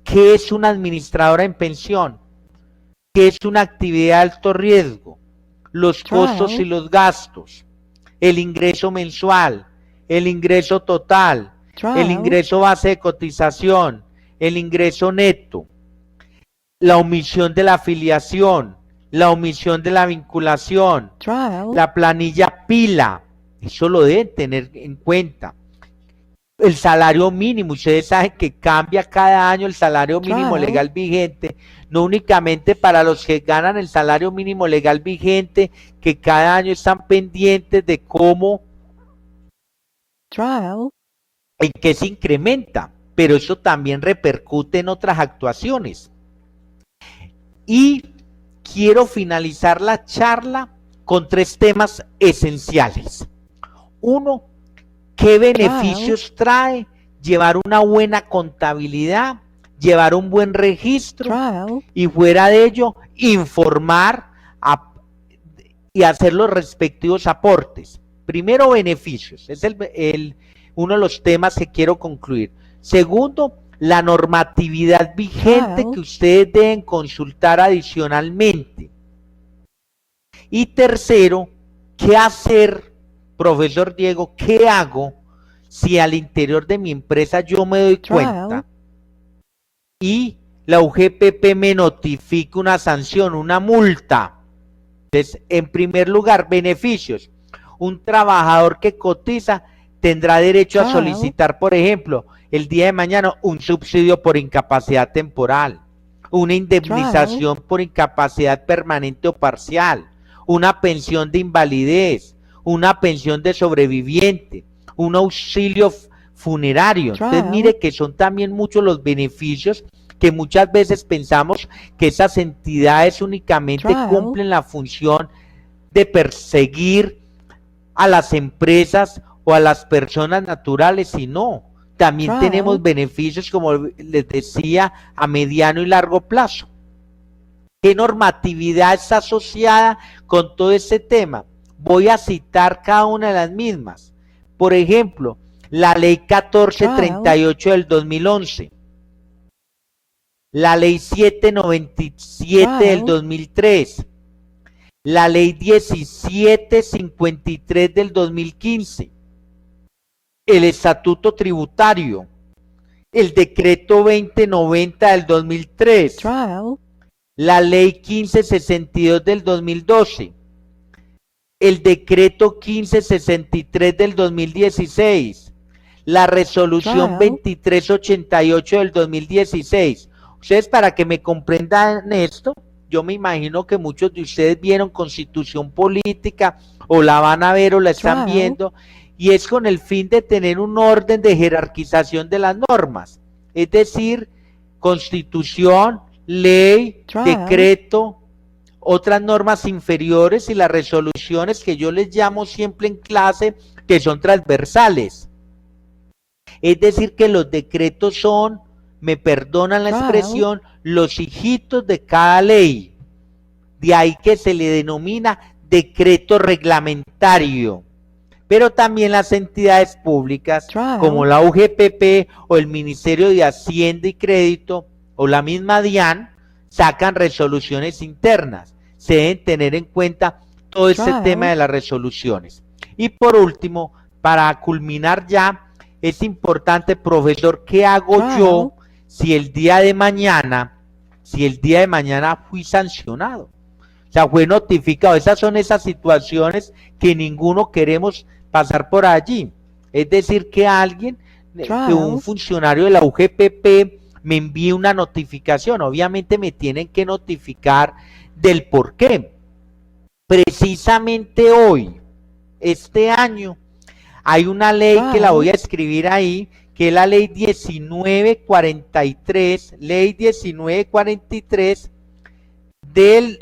¿Qué es una administradora en pensión? ¿Qué es una actividad de alto riesgo? Los costos y los gastos, el ingreso mensual, el ingreso total, el ingreso base de cotización, el ingreso neto, la omisión de la afiliación, la omisión de la vinculación, la planilla pila. Eso lo deben tener en cuenta. El salario mínimo, ustedes saben que cambia cada año el salario mínimo legal vigente, no únicamente para los que ganan el salario mínimo legal vigente, que cada año están pendientes de cómo, en qué se incrementa, pero eso también repercute en otras actuaciones. Y quiero finalizar la charla con 3 temas esenciales. Uno, ¿qué beneficios trae llevar una buena contabilidad, llevar un buen registro y fuera de ello informar y hacer los respectivos aportes? Primero, beneficios, es uno de los temas que quiero concluir. Segundo, la normatividad vigente que ustedes deben consultar adicionalmente. Y tercero, ¿qué hacer, profesor Diego? ¿Qué hago si al interior de mi empresa yo me doy cuenta y la UGPP me notifica una sanción, una multa. Entonces, en primer lugar, beneficios. Un trabajador que cotiza tendrá derecho a solicitar, por ejemplo, el día de mañana un subsidio por incapacidad temporal, una indemnización por incapacidad permanente o parcial, una pensión de invalidez, una pensión de sobreviviente, un auxilio funerario. Entonces, mire que son también muchos los beneficios que muchas veces pensamos que esas entidades únicamente cumplen la función de perseguir a las empresas o a las personas naturales, y no, también tenemos beneficios, como les decía, a mediano y largo plazo. ¿Qué normatividad está asociada con todo este tema? Voy a citar cada una de las mismas. Por ejemplo, la ley 1438 del 2011, la ley 797 del 2003, la ley 1753 del 2015, el estatuto tributario, el decreto 2090 del 2003, la ley 1562 del 2012, el decreto 1563 del 2016, la resolución 2388 del 2016. Ustedes, para que me comprendan esto, yo me imagino que muchos de ustedes vieron Constitución Política, o la van a ver o la están viendo, y es con el fin de tener un orden de jerarquización de las normas, es decir, Constitución, ley, decreto, otras normas inferiores y las resoluciones que yo les llamo siempre en clase, que son transversales. Es decir, que los decretos son, me perdonan la expresión, los hijitos de cada ley. De ahí que se le denomina decreto reglamentario. Pero también las entidades públicas, como la UGPP o el Ministerio de Hacienda y Crédito, o la misma DIAN, sacan resoluciones internas. Se deben tener en cuenta todo este tema de las resoluciones. Y por último, para culminar ya, es importante, profesor, ¿qué hago yo si el día de mañana fui sancionado? O sea, fue notificado. Esas son esas situaciones que ninguno queremos pasar por allí. Es decir, que alguien, que un funcionario de la UGPP me envíe una notificación. Obviamente me tienen que notificar del por qué. Precisamente hoy, este año, hay una ley que la voy a escribir ahí, que es la ley 1943, ley 1943 del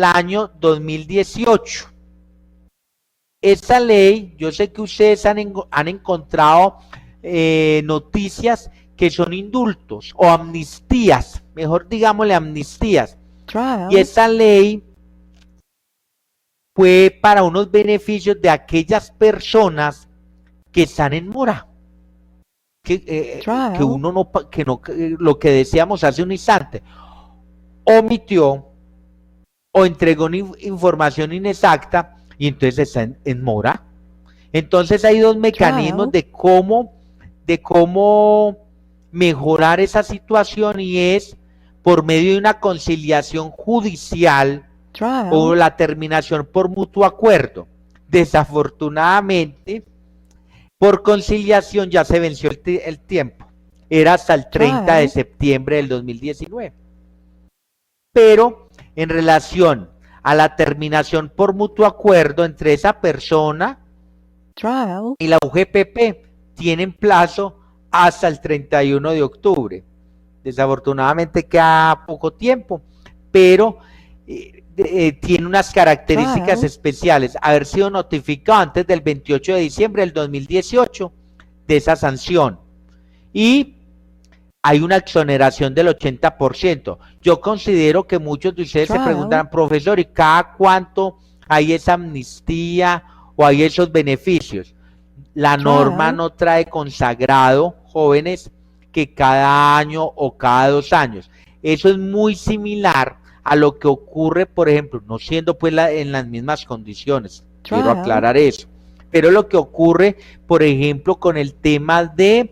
año 2018. Esta ley, yo sé que ustedes han encontrado noticias que son indultos o amnistías, mejor digámosle amnistías. Y esta ley fue para unos beneficios de aquellas personas que están en mora, que uno no, lo que decíamos hace un instante, omitió o entregó una información inexacta y entonces está en mora. Entonces hay dos mecanismos de cómo mejorar esa situación, y es por medio de una conciliación judicial o la terminación por mutuo acuerdo. Desafortunadamente, por conciliación ya se venció el tiempo. Era hasta el 30 de septiembre del 2019. Pero en relación a la terminación por mutuo acuerdo entre esa persona y la UGPP, tienen plazo hasta el 31 de octubre. Desafortunadamente queda poco tiempo, pero tiene unas características especiales: haber sido notificado antes del 28 de diciembre del 2018 de esa sanción, y hay una exoneración del 80%. Yo considero que muchos de ustedes se preguntarán, profesor, ¿y cada cuánto hay esa amnistía o hay esos beneficios? La norma no trae consagrado, jóvenes, que cada año o cada 2 años. Eso es muy similar a lo que ocurre, por ejemplo, no siendo pues en las mismas condiciones, quiero aclarar eso, pero lo que ocurre, por ejemplo, con el tema del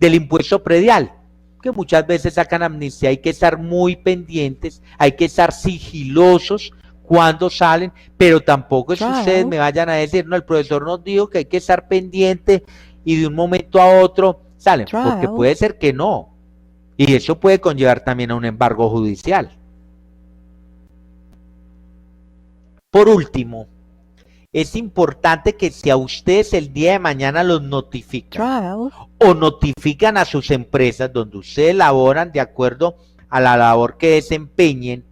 impuesto predial. que muchas veces sacan amnistía, hay que estar muy pendientes, hay que estar sigilosos cuando salen, pero tampoco es que ustedes me vayan a decir, no, el profesor nos dijo que hay que estar pendiente y de un momento a otro salen, porque puede ser que no, y eso puede conllevar también a un embargo judicial. Por último, es importante que si a ustedes el día de mañana los notifican o notifican a sus empresas donde ustedes laboran de acuerdo a la labor que desempeñen,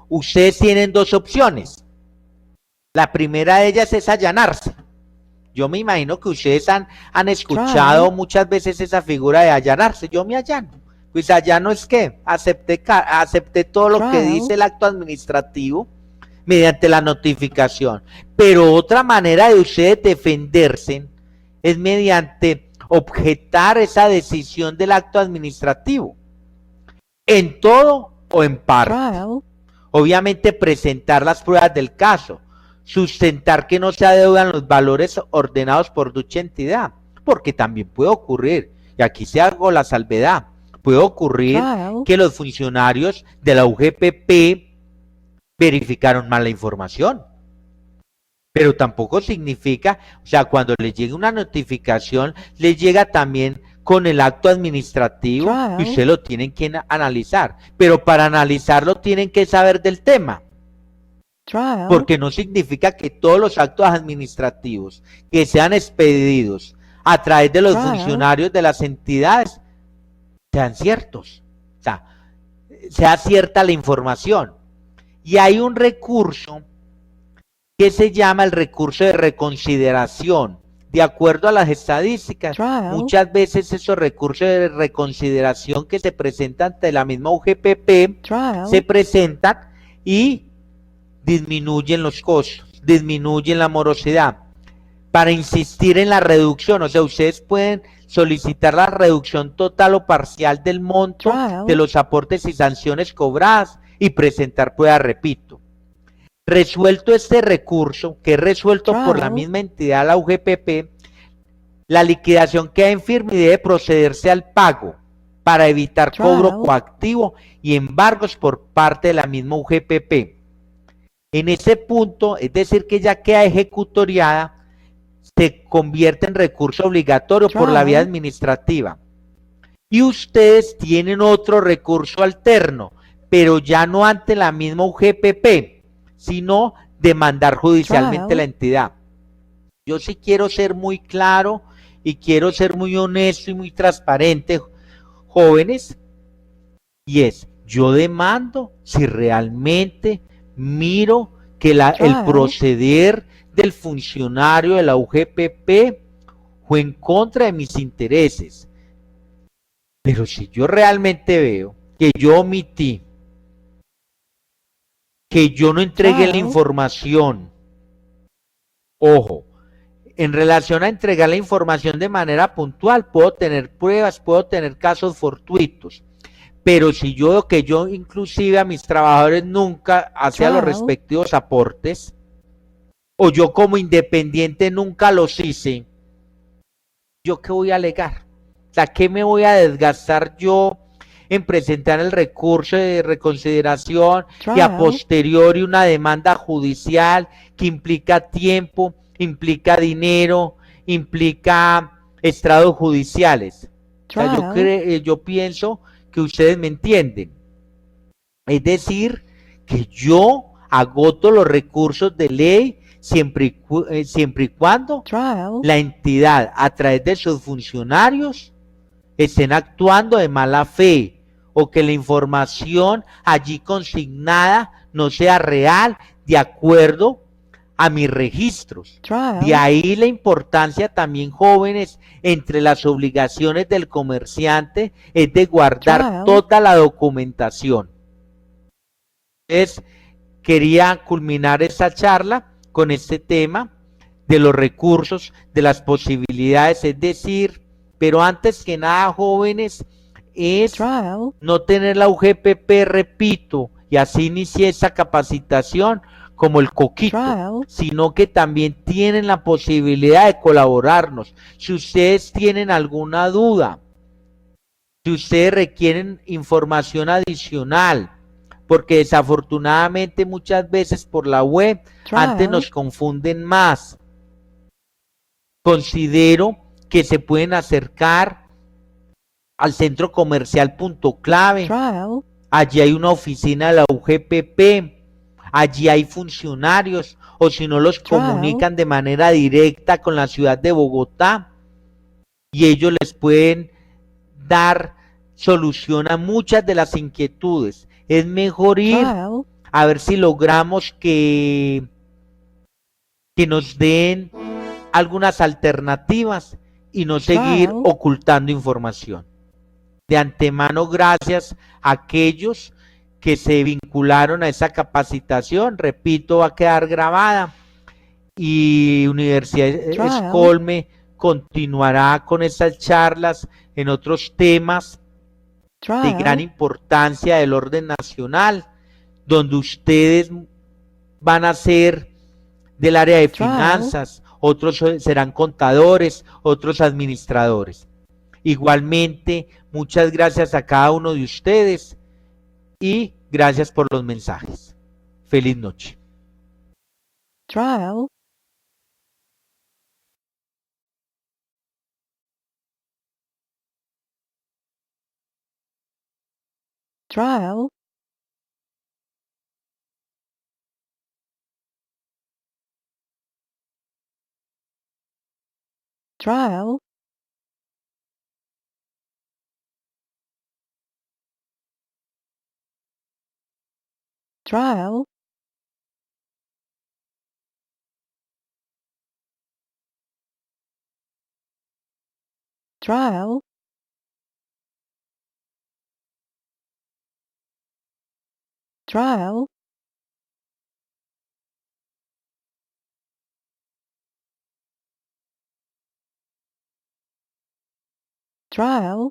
ustedes tienen dos opciones. La primera de ellas es allanarse. Yo me imagino que ustedes han escuchado muchas veces esa figura de allanarse. Yo me allano. Pues allano es que acepté todo lo que dice el acto administrativo mediante la notificación. Pero otra manera de ustedes defenderse es mediante objetar esa decisión del acto administrativo, en todo o en parte. Obviamente presentar las pruebas del caso, sustentar que no se adeudan los valores ordenados por dicha entidad, porque también puede ocurrir, y aquí se hago la salvedad, puede ocurrir que los funcionarios de la UGPP verificaron mal la información, pero tampoco significa, o sea, cuando les llegue una notificación, les llega también con el acto administrativo y ustedes lo tienen que analizar, pero para analizarlo tienen que saber del tema, porque no significa que todos los actos administrativos que sean expedidos a través de los funcionarios de las entidades sean ciertos, o sea, sea cierta la información. Y hay un recurso que se llama el recurso de reconsideración. De acuerdo a las estadísticas, muchas veces esos recursos de reconsideración que se presentan ante la misma UGPP se presentan y disminuyen los costos, disminuyen la morosidad. Para insistir en la reducción, o sea, ustedes pueden solicitar la reducción total o parcial del monto de los aportes y sanciones cobradas y presentar pruebas, repito. Resuelto este recurso, que es resuelto por la misma entidad, la UGPP, la liquidación queda en firme y debe procederse al pago para evitar cobro coactivo y embargos por parte de la misma UGPP. En ese punto, es decir, que ya queda ejecutoriada, se convierte en recurso obligatorio por la vía administrativa. Y ustedes tienen otro recurso alterno, pero ya no ante la misma UGPP, sino demandar judicialmente la entidad. Yo sí quiero ser muy claro y quiero ser muy honesto y muy transparente, jóvenes, y es, yo demando si realmente miro que el proceder del funcionario de la UGPP fue en contra de mis intereses. Pero si yo realmente veo que yo omití, que yo no entregué la información, ojo, en relación a entregar la información de manera puntual, puedo tener pruebas, puedo tener casos fortuitos, pero si yo veo que yo inclusive a mis trabajadores nunca hacía los respectivos aportes, o yo como independiente nunca los hice, ¿yo qué voy a alegar? O sea, ¿qué me voy a desgastar yo en presentar el recurso de reconsideración y a posteriori una demanda judicial que implica tiempo, implica dinero, implica estrados judiciales? O sea, yo pienso que ustedes me entienden. Es decir, que yo agoto los recursos de ley siempre y cuando la entidad a través de sus funcionarios estén actuando de mala fe o que la información allí consignada no sea real de acuerdo a mis registros. De ahí la importancia también, jóvenes, entre las obligaciones del comerciante es de guardar toda la documentación. Entonces, quería culminar esta charla con este tema de los recursos, de las posibilidades, es decir, pero antes que nada, jóvenes, es no tener la UGPP, repito, y así inicié esa capacitación como el coquito, sino que también tienen la posibilidad de colaborarnos. Si ustedes tienen alguna duda, Si ustedes requieren información adicional, porque desafortunadamente muchas veces por la web antes nos confunden más, considero que se pueden acercar al centro comercial Punto Clave. Allí hay una oficina de la UGPP, allí hay funcionarios, o si no los comunican de manera directa con la ciudad de Bogotá y ellos les pueden dar solución a muchas de las inquietudes. Es mejor ir a ver si logramos que nos den algunas alternativas y no seguir ocultando información. De antemano, gracias a aquellos que se vincularon a esa capacitación. Repito, va a quedar grabada y Universidad Escolme continuará con esas charlas en otros temas de gran importancia del orden nacional, donde ustedes van a ser del área de finanzas, otros serán contadores, otros administradores. Igualmente, muchas gracias a cada uno de ustedes y gracias por los mensajes. Feliz noche. Trial. Trial. Trial. Trial. Trial. Trial. Trial.